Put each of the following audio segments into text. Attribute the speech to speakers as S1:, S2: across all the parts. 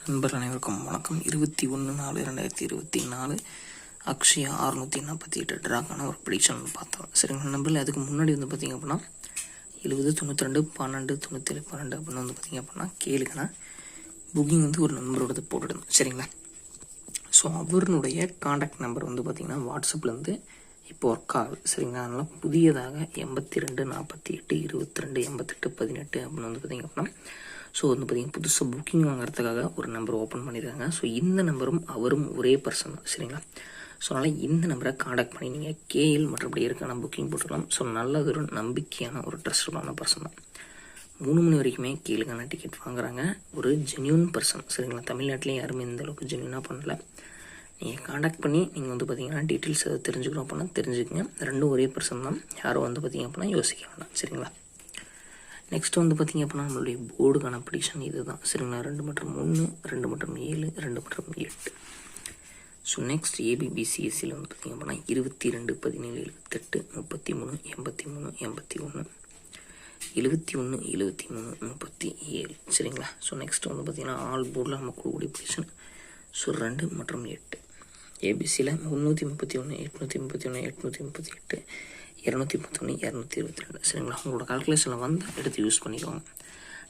S1: நண்பர்கள் அனைவருக்கும் வணக்கம். 21/4/2024 அக்ஷயா 648 ட்ராக்கான ஒரு ப்ரிடிக்ஷன் பார்த்தோம். சரிங்களா நண்பர்கள், அதுக்கு முன்னாடி பார்த்திங்க அப்படின்னா 70 92 12 97 12 அப்படின்னு பார்த்திங்க அப்படின்னா கேளுங்கன்னா புக்கிங் ஒரு நண்பரோடது போட்டுடுங்க. சரிங்களா. ஸோ அவருடைய காண்டாக்ட் நம்பர் பார்த்திங்கன்னா வாட்ஸ்அப்பில் இப்போ ஒர்க் ஆகுது. சரிங்களா. அதனால் புதியதாக 82 48 22 88 18 அப்படின்னு பார்த்திங்க அப்படின்னா ஸோ பார்த்திங்கன்னா புதுசாக புக்கிங் வாங்குறதுக்காக ஒரு நம்பர் ஓப்பன் பண்ணியிருக்காங்க. ஸோ இந்த நம்பரும் அவரும் ஒரே பர்சன் தான். சரிங்களா. ஸோ அதனால் இந்த நம்பரை காண்டாக்ட் பண்ணி நீங்கள் கேஎல் மற்றபடி இருக்கான புக்கிங் போட்டுக்கலாம். ஸோ நல்லது ஒரு நம்பிக்கையான ஒரு ட்ரஸ்டபுளான பர்சன் தான். 3 மணி வரைக்குமே கேளுக்கான டிக்கெட் வாங்குறாங்க. ஒரு ஜென்யூன் பர்சன். சரிங்களா. தமிழ்நாட்டிலே யாருமே இந்த அளவுக்கு ஜென்யூனாக பண்ணல. நீங்கள் காண்டாக்ட் பண்ணி நீங்கள் பார்த்திங்கன்னா டீட்டெயில்ஸ் அதை தெரிஞ்சுக்கணும் அப்படின்னா தெரிஞ்சுக்கங்க. ரெண்டும் ஒரே பர்சன் தான். யாரும் பார்த்திங்க அப்படின்னா யோசிக்க வேண்டாம். சரிங்களா. நெக்ஸ்ட் பார்த்திங்க அப்படின்னா நம்மளுடைய போர்டுக்கான ப்ரிடிக்ஷன் இது தான். சரிங்களா. 2 மற்றும் 1 2 மற்றும் 7 2 மற்றும் 8. ஸோ நெக்ஸ்ட் ஏபிபிசிஎஸ்சியில் பார்த்திங்க அப்படின்னா 22 17 78 33 83 81 71 73 37. சரிங்களா. ஸோ நெக்ஸ்ட் பார்த்திங்கன்னா ஆல் போர்டில் நம்ம கூடிய ப்ரிடிக்ஷன். ஸோ 2 மற்றும் 8. ஏபிசியில் 331 831 838 231 222. சரிங்களா. உங்களோட கால்குலேஷனில் எடுத்து யூஸ் பண்ணிக்கோங்க.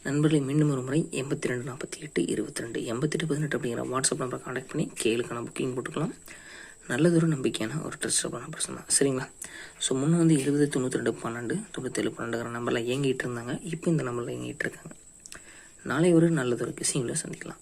S1: நண்பர்களை மீண்டும் ஒரு முறை 82 48 22 88 18 அப்படிங்கிற வாட்ஸ்அப் நம்பரை காண்டாக்ட் பண்ணி கேளுக்கான புக்கிங் போட்டுக்கலாம். நல்லதொரு நம்பிக்கையான ஒரு ட்ரஸ்டபுளான பர்சன் தான். சரிங்களா. ஸோ முன்னே 70 92 12 97 12 நம்பரில் இயங்கிட்டு இருந்தாங்க. இப்போ இந்த நம்பரில் இயங்கிட்டு இருக்காங்க. நாளை ஒரு நல்லதொரு விஷயங்களை சந்திக்கலாம்.